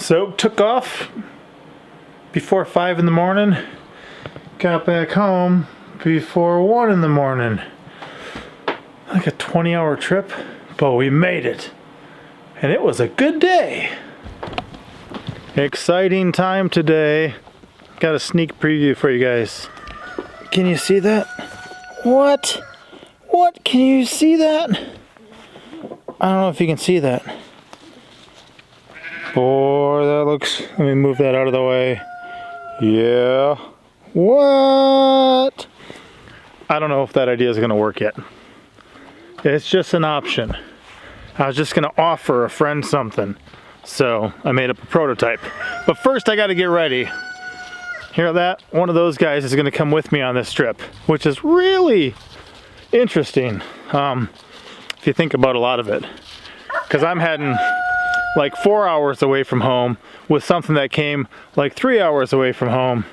So took off before 5 in the morning, got back home before 1 in the morning. Like a 20-hour trip, but we made it. And it was a good day. Exciting time today. Got a sneak preview for you guys. Can you see that? What? What? Can you see that? I don't know if you can see that. Boy, that looks... Let me move that out of the way. Yeah. What? I don't know if that idea is going to work yet. It's just an option. I was just going to offer a friend something. So I made up a prototype. But first I got to get ready. Hear that? One of those guys is going to come with me on this trip, which is really interesting if you think about a lot of it. Because I'm heading like 4 hours away from home with something that came like 3 hours away from home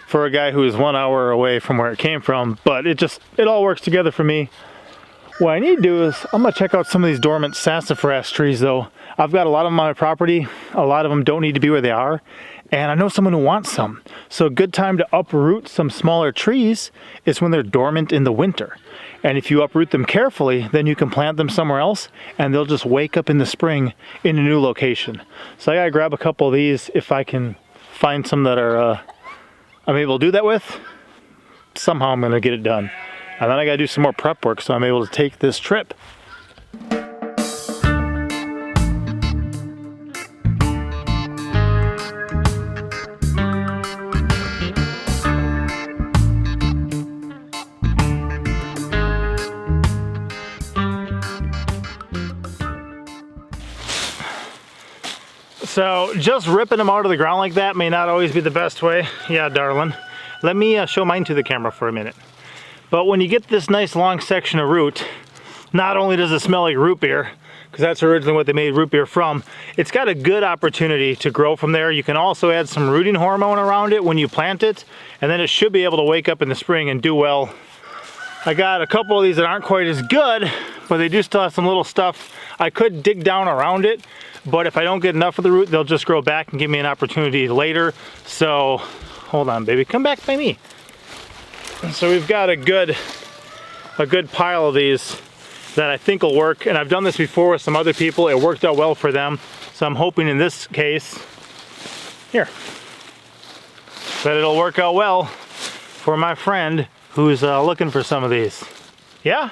for a guy who is 1 hour away from where it came from. But it all works together for me. What I need to do is I'm going to check out some of these dormant sassafras trees though. I've got a lot of them on my property. A lot of them don't need to be where they are. And I know someone who wants some. So a good time to uproot some smaller trees is when they're dormant in the winter. And if you uproot them carefully, then you can plant them somewhere else and they'll just wake up in the spring in a new location. So I gotta grab a couple of these if I can find some that are I'm able to do that with. Somehow I'm gonna get it done. And then I gotta do some more prep work so I'm able to take this trip. So just ripping them out of the ground like that may not always be the best way. Yeah, darling. Let me show mine to the camera for a minute. But when you get this nice long section of root, not only does it smell like root beer, because that's originally what they made root beer from, it's got a good opportunity to grow from there. You can also add some rooting hormone around it when you plant it, and then it should be able to wake up in the spring and do well. I got a couple of these that aren't quite as good, but they do still have some little stuff. I could dig down around it, but if I don't get enough of the root, they'll just grow back and give me an opportunity later. So, hold on, baby, come back by me. So we've got a good pile of these that I think will work, and I've done this before with some other people. It worked out well for them, so I'm hoping in this case, here, that it'll work out well for my friend who's looking for some of these. Yeah?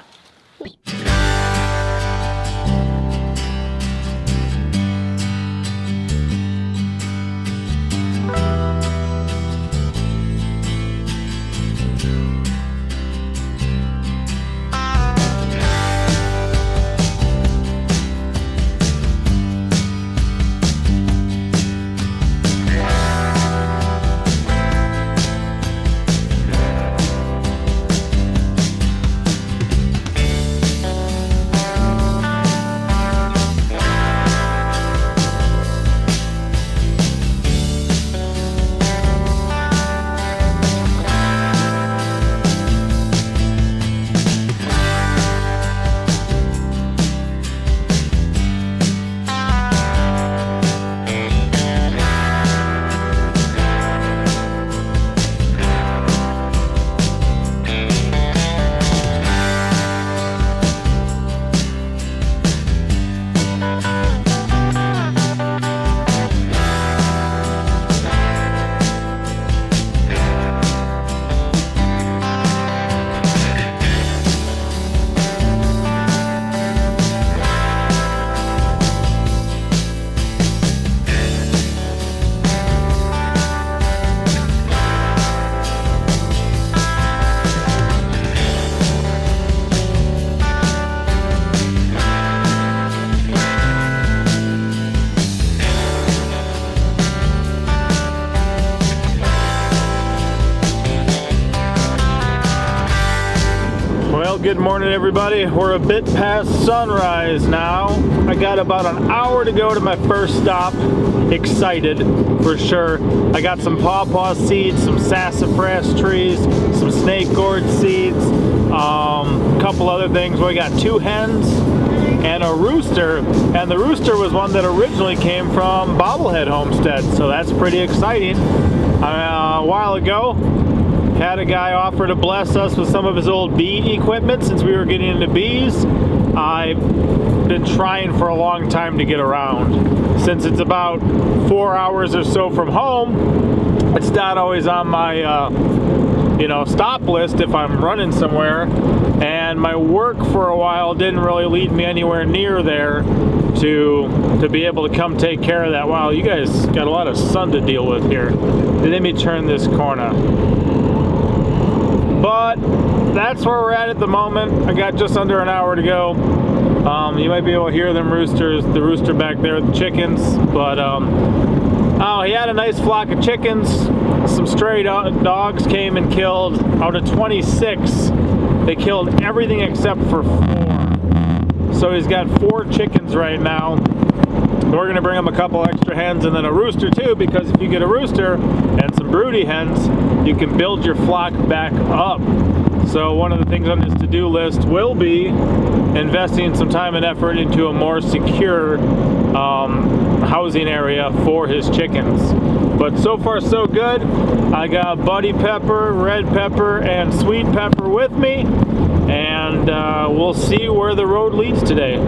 Good morning, everybody. We're a bit past sunrise now. I got about an hour to go to my first stop. Excited for sure. I got some pawpaw seeds, some sassafras trees, some snake gourd seeds, a couple other things. We got 2 hens and a rooster, and the rooster was one that originally came from Bobblehead Homestead, so that's pretty exciting. A while ago, had a guy offer to bless us with some of his old bee equipment since we were getting into bees. I've been trying for a long time to get around. Since it's about 4 hours or so from home, it's not always on my stop list if I'm running somewhere, and my work for a while didn't really lead me anywhere near there to be able to come take care of that. Wow, you guys got a lot of sun to deal with here. Let me turn this corner. But that's where we're at the moment. I got just under an hour to go. You might be able to hear them roosters, the rooster back there, the chickens, but oh, he had a nice flock of chickens. Some stray dogs came and killed. Out of 26, they killed everything except for 4. So he's got 4 chickens right now. We're going to bring him a couple extra hens and then a rooster too, because if you get a rooster and some broody hens, you can build your flock back up. So one of the things on this to-do list will be investing some time and effort into a more secure housing area for his chickens. But so far so good. I got buddy pepper, red pepper, and sweet pepper with me, and we'll see where the road leads today.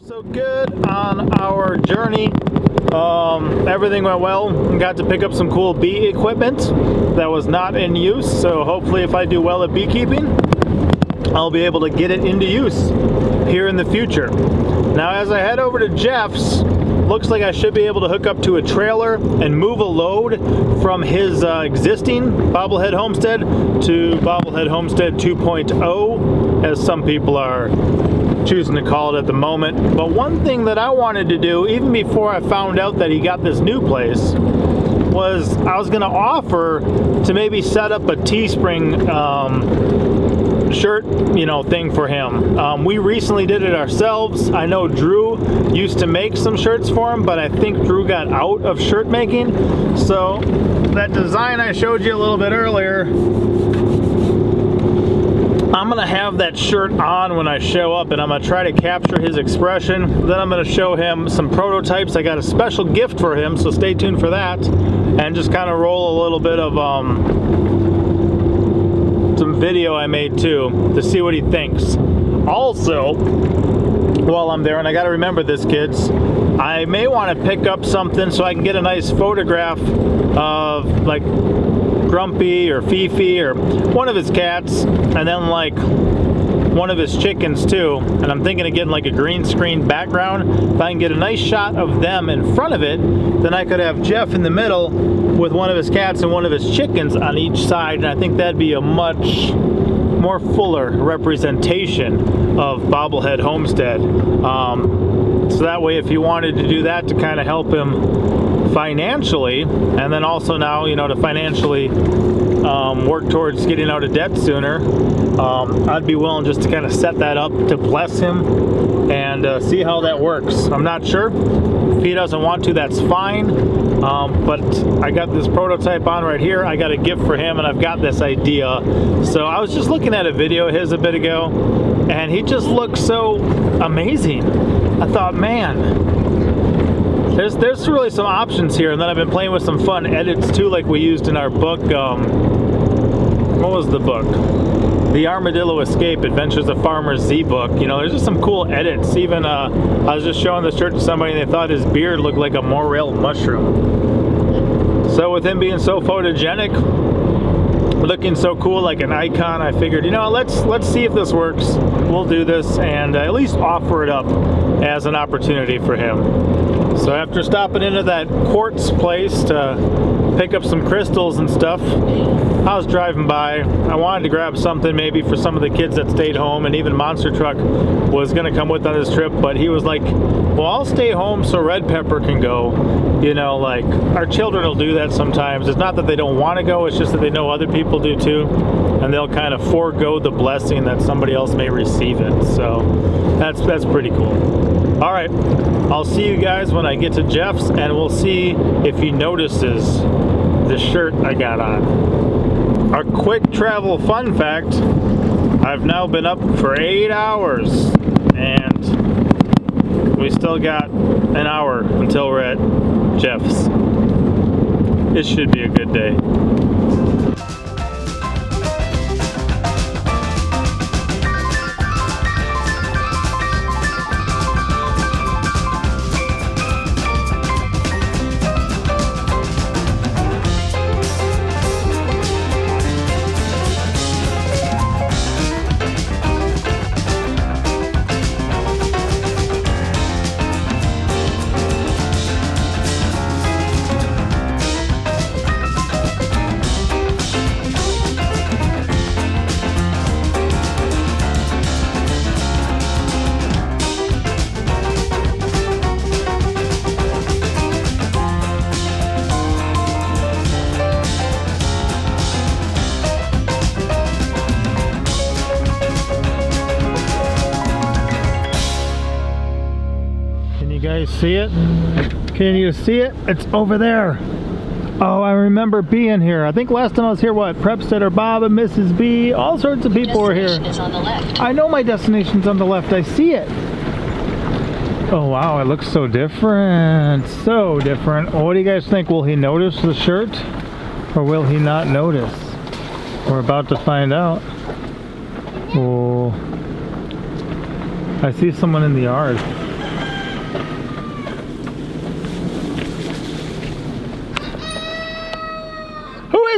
So good on our journey. Everything went well. Got to pick up some cool bee equipment that was not in use, so hopefully if I do well at beekeeping, I'll be able to get it into use here in the future. Now as I head over to Jeff's, looks like I should be able to hook up to a trailer and move a load from his existing Bobblehead Homestead to Bobblehead Homestead 2.0, as some people are choosing to call it at the moment. But one thing that I wanted to do, even before I found out that he got this new place, was I was going to offer to maybe set up a Teespring shirt, thing for him. We recently did it ourselves. I know Drew used to make some shirts for him, but I think Drew got out of shirt making. So that design I showed you a little bit earlier, I'm gonna have that shirt on when I show up, and I'm gonna try to capture his expression. Then I'm gonna show him some prototypes. I got a special gift for him, so stay tuned for that, and just kind of roll a little bit of some video I made too to see what he thinks. Also, while I'm there, and I got to remember this, kids, I may want to pick up something so I can get a nice photograph of like Grumpy or Fifi or one of his cats, and then like one of his chickens too. And I'm thinking of getting like a green screen background. If I can get a nice shot of them in front of it, then I could have Jeff in the middle with one of his cats and one of his chickens on each side, and I think that'd be a much more fuller representation of Bobblehead Homestead. So that way, if he wanted to do that to kind of help him financially, and then also now, to financially work towards getting out of debt sooner, I'd be willing just to kind of set that up to bless him and see how that works. I'm not sure. If he doesn't want to, that's fine. But I got this prototype on right here. I got a gift for him, and I've got this idea. So I was just looking at a video of his a bit ago, and he just looked so amazing. I thought, man, there's really some options here. And then I've been playing with some fun edits too, like we used in our book. What was the book? The Armadillo Escape, Adventures of Farmer Z book. You know, there's just some cool edits. Even I was just showing this shirt to somebody and they thought his beard looked like a morel mushroom. So with him being so photogenic, looking so cool like an icon, I figured, you know, let's see if this works. We'll do this and at least offer it up as an opportunity for him. So after stopping into that quartz place to pick up some crystals and stuff, I was driving by. I wanted to grab something maybe for some of the kids that stayed home, and even Monster Truck was gonna come with on this trip, but he was like, well, I'll stay home so Red Pepper can go. You know, like, our children will do that sometimes. It's not that they don't want to go, it's just that they know other people do too, and they'll kind of forego the blessing that somebody else may receive it. So that's pretty cool. All right, I'll see you guys when I get to Jeff's, and we'll see if he notices the shirt I got on. A quick travel fun fact, I've now been up for 8 hours, and we still got an hour until we're at Jeff's. It should be a good day. See it? Can you see it? It's over there. Oh, I remember being here. I think last time I was here, what? Prepstead, Bob and Mrs. B. All sorts of people were here. Is on the left. I know my destination's on the left. I see it. Oh, wow. It looks so different. So different. What do you guys think? Will he notice the shirt? Or will he not notice? We're about to find out. Oh. I see someone in the yard.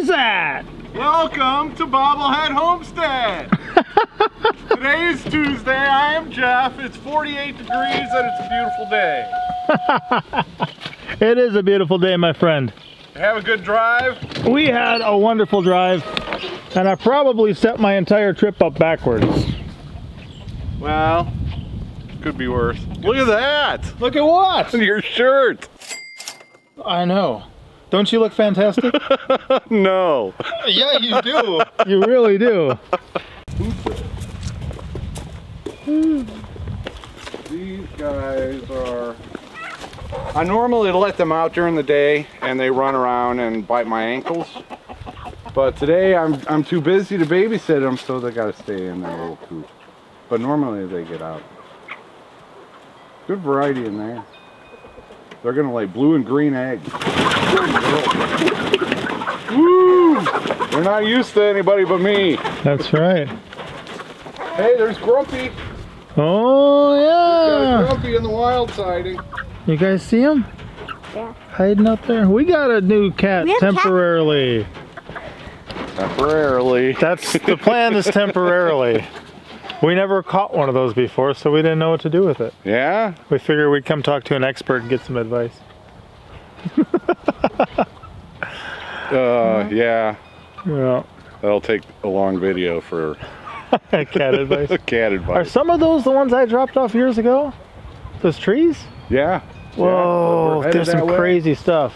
That? Welcome to Bobblehead Homestead. Today is Tuesday. I am Jeff. It's 48 degrees and it's a beautiful day. It is a beautiful day, my friend. Have a good drive? We had a wonderful drive, and I probably set my entire trip up backwards. Well, could be worse. Look at that. Look at what? Your shirt. I know. Don't you look fantastic? No. Yeah, you do. You really do. These guys are... I normally let them out during the day and they run around and bite my ankles. But today I'm too busy to babysit them, so they gotta stay in their little coop. But normally they get out. Good variety in there. They're gonna lay blue and green eggs. Woo! They're not used to anybody but me. That's right. Hey, there's Grumpy. Oh yeah. There's Grumpy in the wild siding. You guys see him? Yeah. Hiding up there. We got a new cat temporarily. Temporarily. That's the plan, is temporarily. We never caught one of those before, so we didn't know what to do with it. Yeah? We figured we'd come talk to an expert and get some advice. Yeah. Yeah. That'll take a long video for cat advice. Cat advice. Are some of those the ones I dropped off years ago? Those trees? Yeah. Whoa, Yeah, there's some crazy stuff.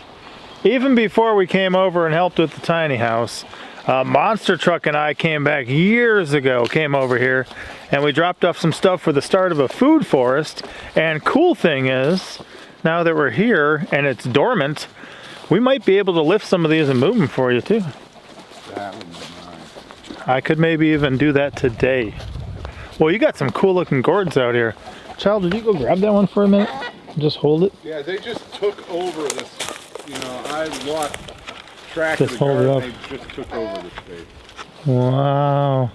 Even before we came over and helped with the tiny house, Monster Truck and I came back years ago, came over here, and we dropped off some stuff for the start of a food forest. And cool thing is, now that we're here and it's dormant, we might be able to lift some of these and move them for you too. That would be nice. I could maybe even do that today. Well, you got some cool looking gourds out here. Child, did you go grab that one for a minute? Just hold it. Yeah, they just took over this. You know, I lost track Just of the hold it garden. up. They just took over this space. Wow.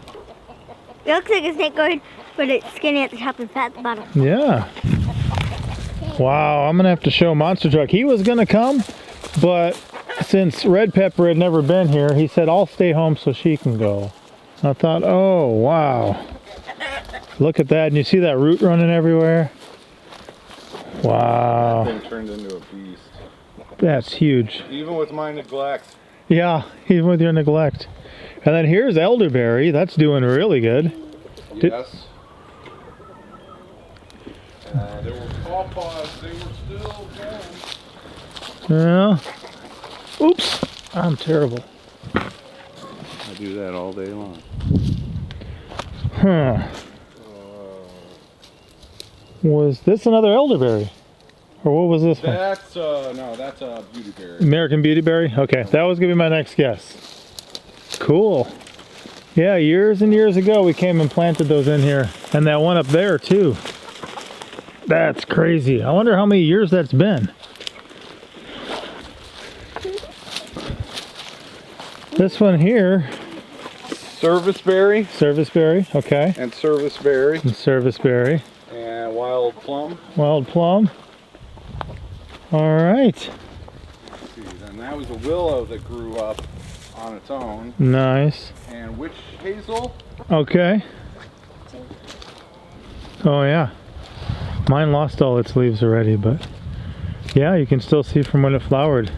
It looks like a snake gourd, but it's skinny at the top and fat at the bottom. Yeah. Wow, I'm gonna have to show Monster Truck. He was gonna come, but since Red Pepper had never been here, he said, I'll stay home so she can go. I thought, oh, wow. Look at that, and you see that root running everywhere? Wow. That thing turned into a beast. That's huge. Even with my neglect. Yeah, even with your neglect. And then here's elderberry. That's doing really good. Yes. There were pawpaws. They were still going. Yeah. Oops. I'm terrible. I do that all day long. Huh. Was this another elderberry? Or what was this one? That's no, that's a beautyberry. American Beautyberry? Okay, that was gonna be my next guess. Cool. Yeah, years and years ago we came and planted those in here. And that one up there too. That's crazy. I wonder how many years that's been. This one here. Serviceberry. Serviceberry, okay. And serviceberry. And serviceberry. And wild plum. Wild plum. All right. Let's see, then that was a willow that grew up on its own. Nice. And witch hazel. Okay. Oh yeah. Mine lost all its leaves already, but yeah, you can still see from when it flowered.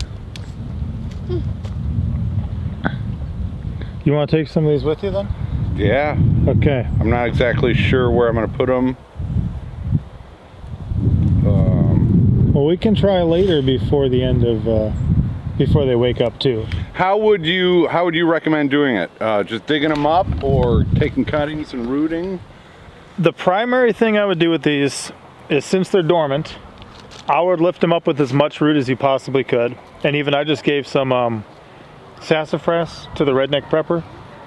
You want to take some of these with you then? Yeah. Okay. I'm not exactly sure where I'm going to put them. Well, we can try later before the end of, before they wake up too. How would you recommend doing it? Just digging them up or taking cuttings and rooting? The primary thing I would do with these is, since they're dormant, I would lift them up with as much root as you possibly could. And even I just gave some sassafras to the redneck prepper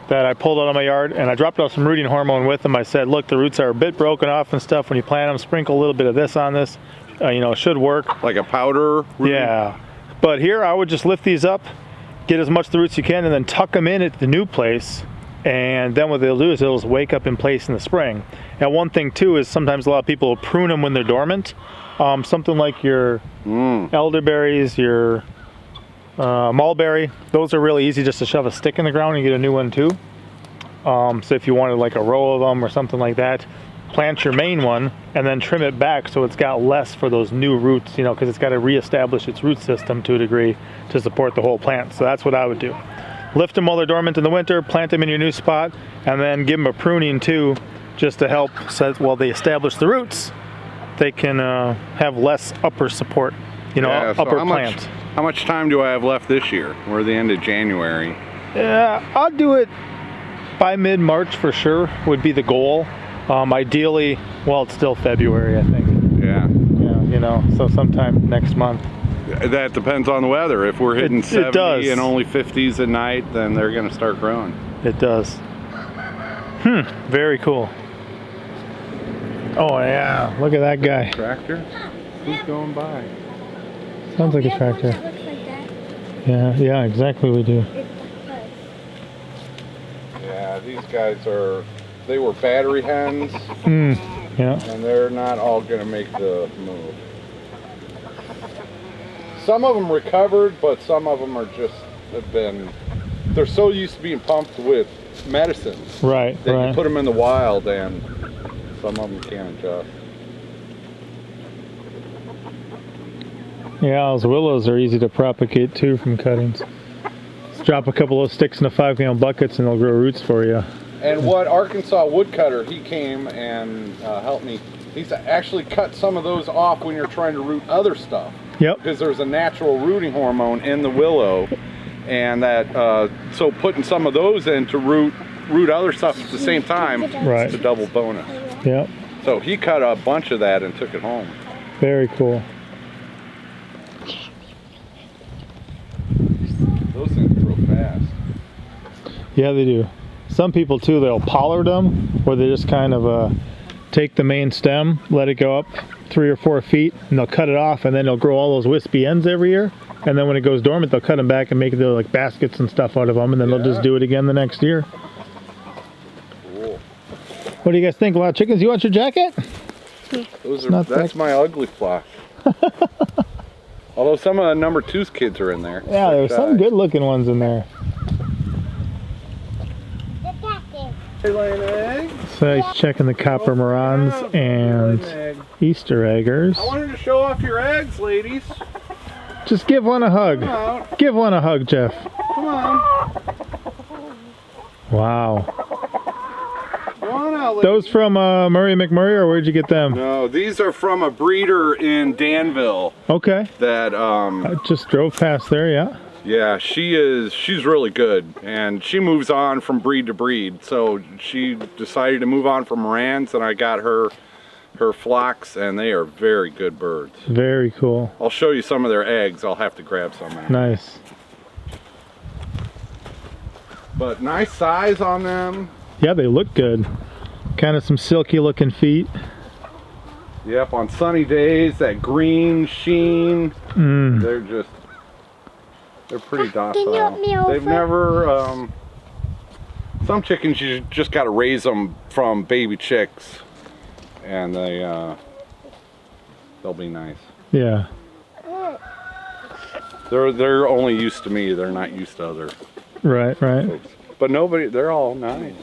that I pulled out of my yard, and I dropped off some rooting hormone with them. I said, look, the roots are a bit broken off and stuff. When you plant them, sprinkle a little bit of this on this. You know, it should work. Like a powder root? Yeah. But here I would just lift these up, get as much of the roots you can, and then tuck them in at the new place. And then what they'll do is they'll just wake up in place in the spring. And one thing too is sometimes a lot of people will prune them when they're dormant. Something like your elderberries, your mulberry, those are really easy just to shove a stick in the ground and get a new one too. So if you wanted like a row of them or something like that, plant your main one and then trim it back so it's got less for those new roots, you know, because it's got to reestablish its root system to a degree to support the whole plant. So that's what I would do. Lift them while they're dormant in the winter, plant them in your new spot, and then give them a pruning too, just to help, so that while they establish the roots, they can have less upper support, you know, Yeah, so upper how plant. How much time do I have left this year? We're the end of January. Yeah, I'll do it by mid-March for sure, would be the goal. Ideally, well, it's still February, I think. Yeah. Yeah, you know, so sometime next month. That depends on the weather. If we're hitting It 70 does. and only 50s at night, then they're going to start growing. It does. Very cool. Oh yeah, look at that guy. Tractor? Who's going by? Sounds like a That one tractor. that looks like that, Yeah, exactly we do. it does. Yeah, these guys they were battery hens, Yeah. and they're not all going to make the move. Some of them recovered, but some of them are they're so used to being pumped with medicines Right, that you right. put them in the wild and some of them can't adjust. Yeah, those willows are easy to propagate too from cuttings. Just drop a couple of sticks in the 5-gallon buckets and they'll grow roots for you. And what Arkansas woodcutter, he came and helped me. He's actually cut some of those off when you're trying to root other stuff. Yep. Because there's a natural rooting hormone in the willow, and that so putting some of those in to root other stuff at the same time, Right. it's a double bonus. Yep. So he cut a bunch of that and took it home. Very cool. Those things grow fast. Yeah, they do. Some people too, they'll pollard them, where they just kind of take the main stem, let it go up 3 or 4 feet, and they'll cut it off, and then they'll grow all those wispy ends every year. And then when it goes dormant, they'll cut them back and make their like baskets and stuff out of them, and then they'll just do it again the next year. Cool. What do you guys think? A lot of chickens? You want your jacket? That's my ugly flock. Although some of the number 2's kids are in there. Yeah, there's some good looking ones in there. Hey, laying eggs. So he's checking the copper marans and Easter eggers. I wanted to show off your eggs, ladies. Just give one a hug. Come out. Give one a hug, Jeff. Come on. Wow. Go on out, ladies. Those from Murray McMurray, or where'd you get them? No, these are from a breeder in Danville. Okay. That I just drove past there, yeah. yeah, she's really good, and she moves on from breed to breed. So she decided to move on from Morans, and I got her flocks, and they are very good birds. Very cool. I'll show you some of their eggs. I'll have to grab some. Nice. But nice size on them. Yeah, they look good. Kind of some silky looking feet. Yep, on sunny days, that green sheen. They're pretty docile. Can you help me over? They've never, some chickens you just got to raise them from baby chicks, and they'll be nice. Yeah. They're only used to me. They're not used to other Right, right. folks. But they're all nice.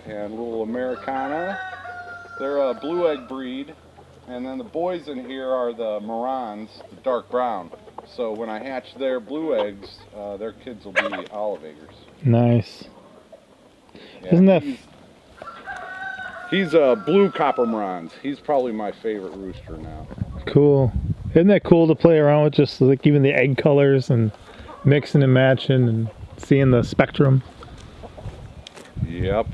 And little Americana. They're a blue egg breed. And then the boys in here are the Morans, the dark brown. So when I hatch their blue eggs, their kids will be olive eggers. Nice. Yeah, Isn't that... He's a blue copper Morans. He's probably my favorite rooster now. Cool. Isn't that cool to play around with, just like even the egg colors and mixing and matching and seeing the spectrum? Yep.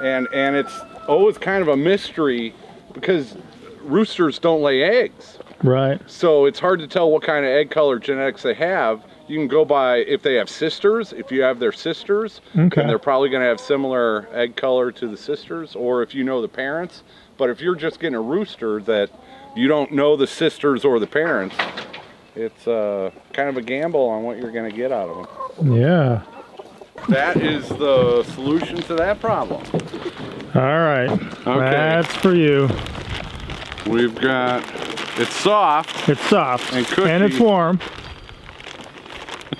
And it's always kind of a mystery because roosters don't lay eggs. Right. So it's hard to tell what kind of egg color genetics they have. You can go by if they have sisters, if you have their sisters, Okay. then they're probably going to have similar egg color to the sisters, or if you know the parents. But if you're just getting a rooster that you don't know the sisters or the parents, it's kind of a gamble on what you're going to get out of them. Yeah. That is the solution to that problem. All right. Okay. That's for you. We've got, it's soft. It's soft. And cushy. And it's warm.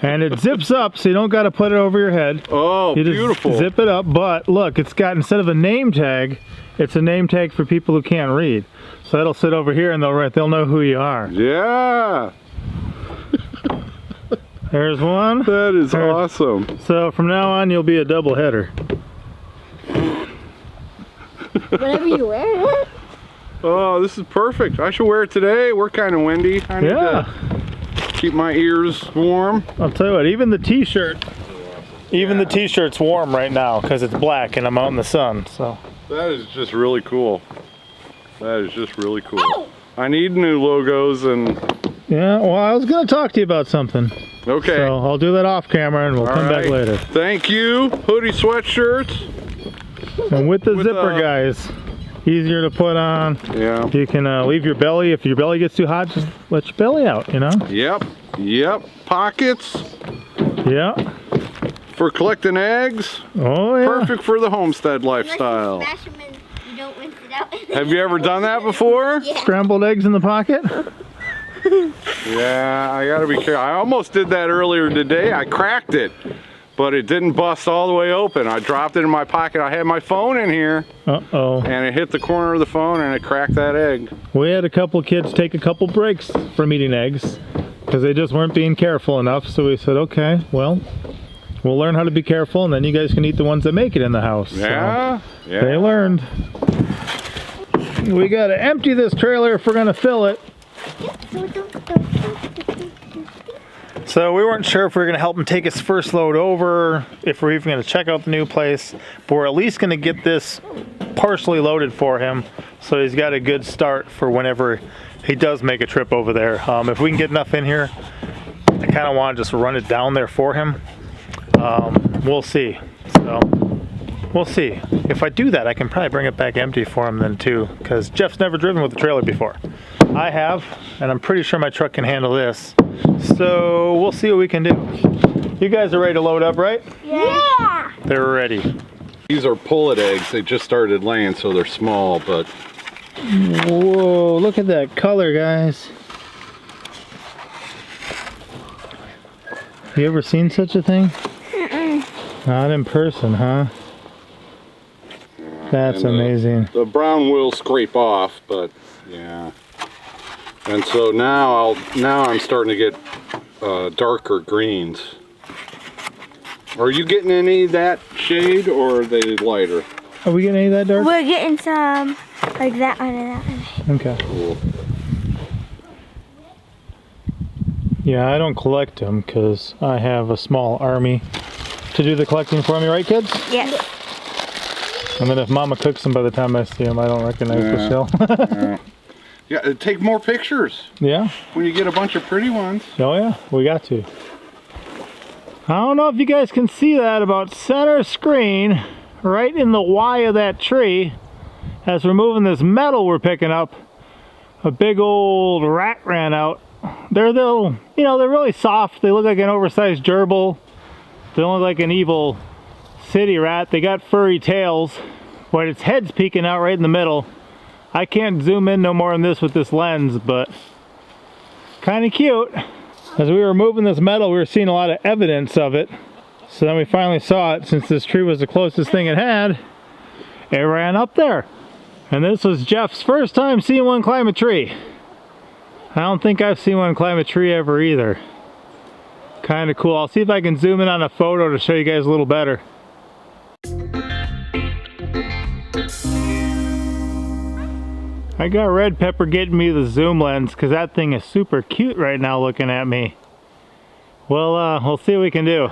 And it zips up, so you don't got to put it over your head. Oh, You just beautiful. zip it up, but look, it's got, instead of a name tag, it's a name tag for people who can't read. So it'll sit over here and they'll know who you are. Yeah. There's one. That is awesome. So from now on, you'll be a double header. Whatever you wear. Oh, this is perfect. I should wear it today. We're kind of windy. I need to keep my ears warm. I'll tell you what, even the t-shirt, the t-shirt's warm right now because it's black and I'm out in the sun. So That is just really cool. That is just really cool. I need new logos and... yeah, well, I was going to talk to you about something. Okay. So I'll do that off camera and we'll come back later. Thank you. Hoodie sweatshirts. And with the zipper, guys, easier to put on. Yeah. You can leave your belly. If your belly gets too hot, just let your belly out, you know? Yep. Yep. Pockets Yeah. for collecting eggs. Oh, yeah. Perfect for the homestead lifestyle. Smash them and you don't rinse it out. Have you ever done that before? Yeah. Scrambled eggs in the pocket? Yeah, I gotta be careful. I almost did that earlier today. I cracked it, but it didn't bust all the way open. I dropped it in my pocket. I had my phone in here, Uh-oh. and it hit the corner of the phone, and it cracked that egg. We had a couple kids take a couple breaks from eating eggs because they just weren't being careful enough. So we said, okay, well, we'll learn how to be careful, and then you guys can eat the ones that make it in the house. Yeah, So yeah. they learned. We got to empty this trailer if we're going to fill it. So we weren't sure if we were going to help him take his first load over, if we're even going to check out the new place, but we're at least going to get this partially loaded for him so he's got a good start for whenever he does make a trip over there. If we can get enough in here, kind of want to just run it down there for him. We'll see. So we'll see. If I do that, I can probably bring it back empty for him then too, because Jeff's never driven with a trailer before. I have, and I'm pretty sure my truck can handle this. So we'll see what we can do. You guys are ready to load up, right? Yeah! They're ready. These are pullet eggs. They just started laying, so they're small, but... Whoa, look at that color, guys. You ever seen such a thing? Not in person, huh? That's amazing. The brown will scrape off, but yeah. And so now I'm starting to get darker greens. Are you getting any of that shade, or are they lighter? Are we getting any of that dark? We're getting some like that one and that one. Okay. Cool. Yeah, I don't collect them because I have a small army to do the collecting for me, right, kids? Yes. And then if Mama cooks them by the time I see them, I don't recognize the shell. Yeah. Yeah, take more pictures Yeah? when you get a bunch of pretty ones. Oh yeah, we got to. I don't know if you guys can see that about center screen, right in the Y of that tree, as we're moving this metal we're picking up, a big old rat ran out. They're little, you know, they're really soft. They look like an oversized gerbil. They don't look like an evil city rat. They got furry tails, but its head's peeking out right in the middle. I can't zoom in no more on this with this lens, but kind of cute. As we were moving this metal, we were seeing a lot of evidence of it. So then we finally saw it. Since this tree was the closest thing it had, it ran up there. And this was Jeff's first time seeing one climb a tree. I don't think I've seen one climb a tree ever either. Kind of cool. I'll see if I can zoom in on a photo to show you guys a little better. I got Red Pepper getting me the zoom lens because that thing is super cute right now looking at me. Well, we'll see what we can do.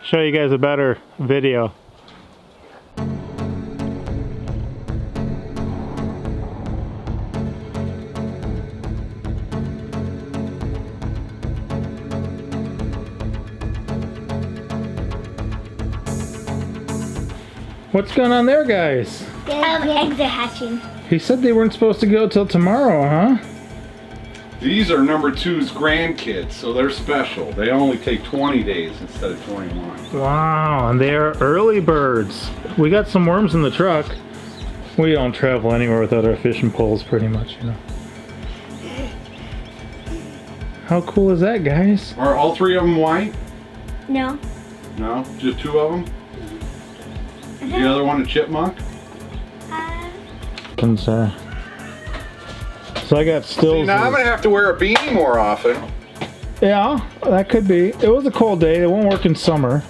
Show you guys a better video. What's going on there, guys? Eggs are hatching. He said they weren't supposed to go till tomorrow, huh? These are number 2's grandkids, so they're special. They only take 20 days instead of 21. Wow, and they are early birds. We got some worms in the truck. We don't travel anywhere without our fishing poles, pretty much, you know. How cool is that, guys? Are all 3 of them white? No. No, just 2 of them? The other one a chipmunk? So I got stills. See, now I'm gonna have to wear a beanie more often. Yeah, that could be. It was a cold day. It won't work in summer.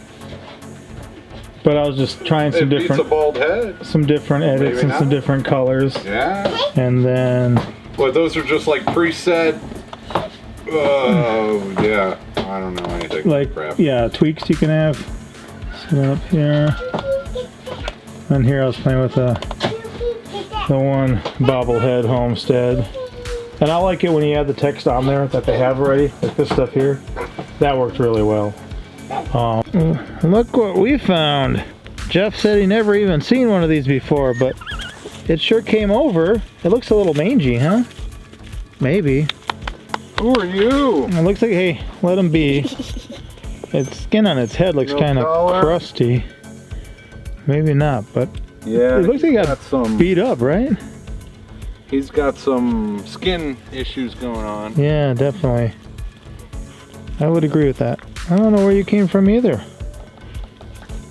But I was just trying some It beats a different, bald head. some different edits Maybe and not. some different colors. Yeah. And then Well, those are just like preset. Oh, yeah. I don't know anything. like Crap. yeah, tweaks you can have. Set it up here. And here I was playing with the one Bobblehead Homestead. And I like it when you add the text on there that they have already, like this stuff here. That worked really well. Look what we found. Jeff said he never even seen one of these before, but it sure came over. It looks a little mangy, huh? Maybe. Who are you? It looks like, hey, let him be. Its skin on its head looks No kind of color? crusty. Maybe not, but Yeah. it looks like it got some. beat up, right? He's got some skin issues going on. Yeah, definitely. I would agree with that. I don't know where you came from either.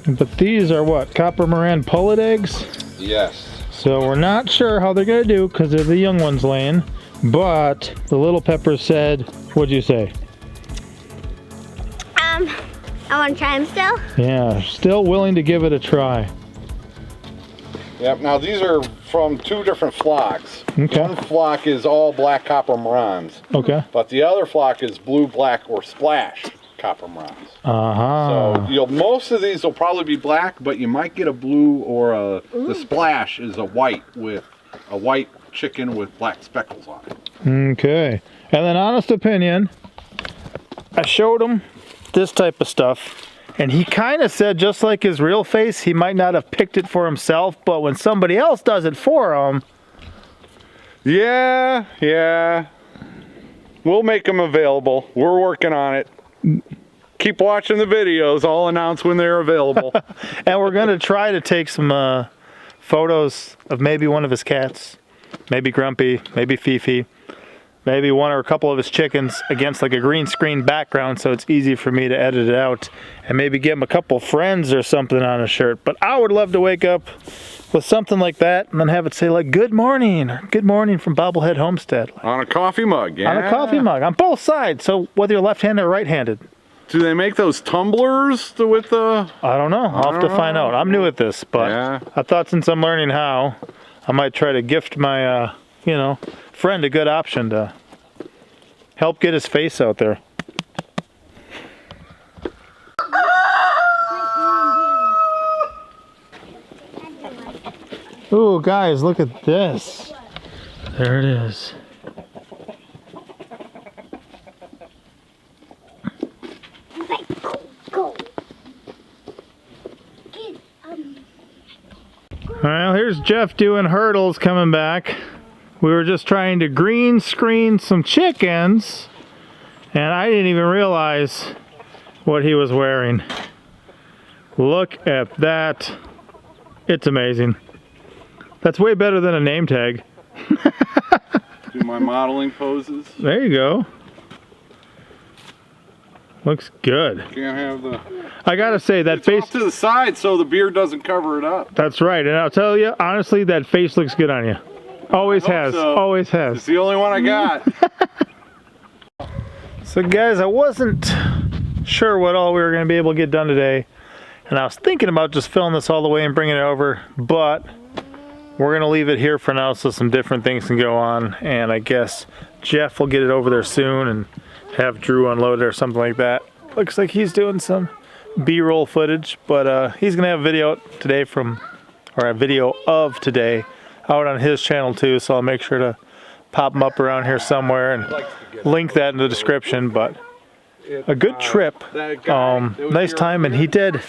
But these are what? Copper Moran pullet eggs? Yes. So we're not sure how they're gonna do because they're the young ones laying. But the little pepper said, what'd you say? I want to try them still. Yeah, still willing to give it a try. Yep. Now these are from 2 different flocks. Okay. One flock is all black copper morans, Okay. but the other flock is blue, black, or splash copper morans. Uh-huh. So most of these will probably be black, but you might get a blue or the splash is a white with a white chicken with black speckles on it. Okay. And then honest opinion, I showed him this type of stuff, and he kind of said, just like his real face, he might not have picked it for himself, but when somebody else does it for him. Yeah. We'll make them available. We're working on it. Keep watching the videos. I'll announce when they're available. And we're gonna try to take some photos of maybe one of his cats, maybe Grumpy, maybe Fifi, maybe one or a couple of his chickens against like a green screen background, so it's easy for me to edit it out, and maybe give him a couple friends or something on a shirt. But I would love to wake up with something like that and then have it say like "Good morning" or "Good morning from Bobblehead Homestead." On a coffee mug, yeah. On a coffee mug, on both sides, so whether you're left-handed or right-handed. Do they make those tumblers with the... I don't know. I'll have to find out. I'm new at this, but Yeah. I thought since I'm learning how, I might try to gift my, friend a good option to help get his face out there. Ooh, guys, look at this. There it is. Well, here's Jeff doing hurdles coming back. We were just trying to green screen some chickens, and I didn't even realize what he was wearing. Look at that. It's amazing. That's way better than a name tag. Do my modeling poses. There you go. Looks good. Can't have the... I gotta say, that It's face... off to the side so the beard doesn't cover it up. That's right, and I'll tell you, honestly, that face looks good on you. Always has, so. always It's has. the only one I got. So guys, I wasn't sure what all we were gonna be able to get done today, and I was thinking about just filling this all the way and bringing it over, but we're gonna leave it here for now so some different things can go on, and I guess Jeff will get it over there soon and have Drew unload it or something like that. Looks like he's doing some B-roll footage, but he's gonna have a video today a video of today out on his channel too, so I'll make sure to pop him up around here somewhere and link that in the description. But a good trip, nice time, and he did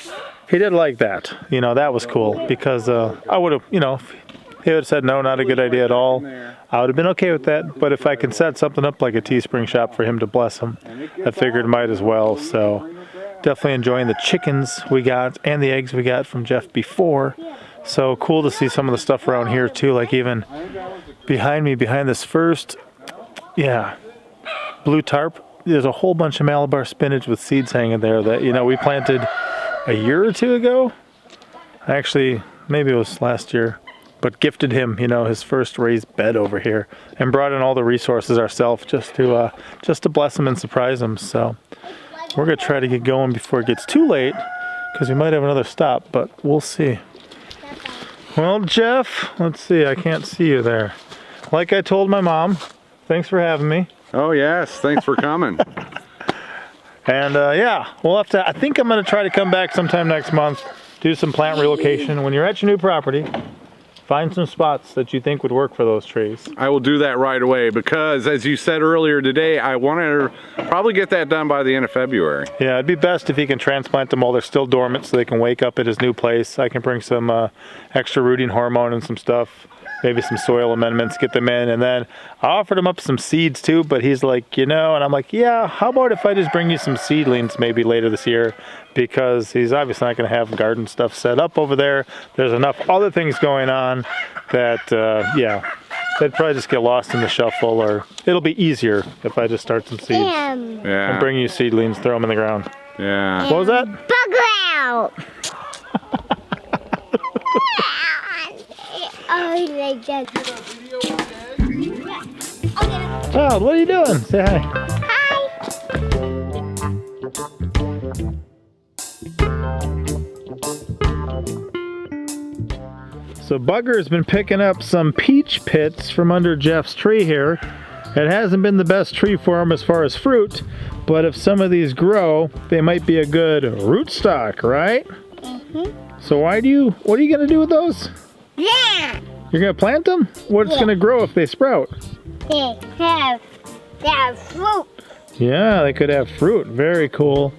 like that. You know, that was cool, because I would have, if he would have said no, not a good idea at all, I would have been okay with that. But if I can set something up like a Teespring shop for him to bless him, I figured might as well. So definitely enjoying the chickens we got and the eggs we got from Jeff before. So cool to see some of the stuff around here too, like even behind me, behind this first, blue tarp, there's a whole bunch of Malabar spinach with seeds hanging there that, we planted a year or two ago. Actually, maybe it was last year, but gifted him, his first raised bed over here, and brought in all the resources ourselves just to bless him and surprise him. So we're gonna try to get going before it gets too late, because we might have another stop, but we'll see. Well, Jeff, let's see, I can't see you there. Like I told my mom, thanks for having me. Oh yes, thanks for coming. And we'll have to, I think I'm gonna try to come back sometime next month, do some plant relocation. When you're at your new property, find some spots that you think would work for those trees. I will do that right away, because as you said earlier today, I want to probably get that done by the end of February. Yeah, it'd be best if he can transplant them while they're still dormant so they can wake up at his new place. I can bring some extra rooting hormone and some stuff, maybe some soil amendments, get them in. And then I offered him up some seeds too, but he's like, and I'm like, yeah, how about if I just bring you some seedlings maybe later this year? Because he's obviously not going to have garden stuff set up over there. There's enough other things going on that, they'd probably just get lost in the shuffle, or it'll be easier if I just start some seeds and bring you seedlings, throw them in the ground. Yeah. What was that? Bug out! Oh, like that. Child, what are you doing? Say hi. Hi! So Bugger's been picking up some peach pits from under Jeff's tree here. It hasn't been the best tree for him as far as fruit, but if some of these grow, they might be a good rootstock, right? Mm-hmm. So what are you gonna do with those? Yeah! You're gonna plant them? What's gonna grow if they sprout? They have fruit. Yeah, they could have fruit. Very cool.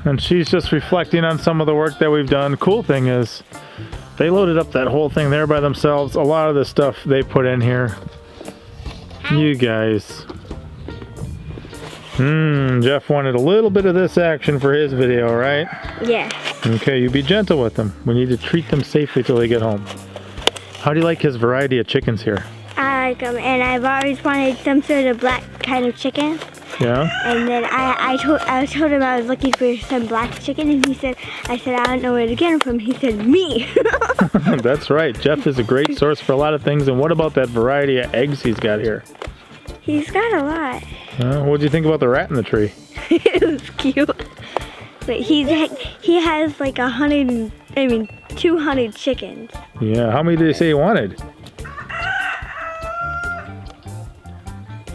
And she's just reflecting on some of the work that we've done. Cool thing is, they loaded up that whole thing there by themselves. A lot of the stuff they put in here. You guys. Jeff wanted a little bit of this action for his video, right? Yeah. Okay, you be gentle with them. We need to treat them safely till they get home. How do you like his variety of chickens here? I like them, and I've always wanted some sort of black kind of chicken. Yeah? And then I told him I was looking for some black chicken, and I said I don't know where to get them from. He said me. That's right. Jeff is a great source for a lot of things. And what about that variety of eggs he's got here? He's got a lot. What do you think about the rat in the tree? It was cute. But he has like 200 chickens. Yeah. How many did he say he wanted?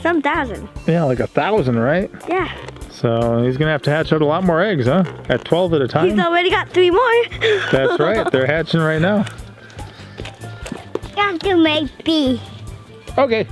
Some thousand. Yeah, like 1,000, right? Yeah. So he's gonna have to hatch out a lot more eggs, huh? At 12 at a time. He's already got 3 more. That's right. They're hatching right now. Got to make bee. Okay.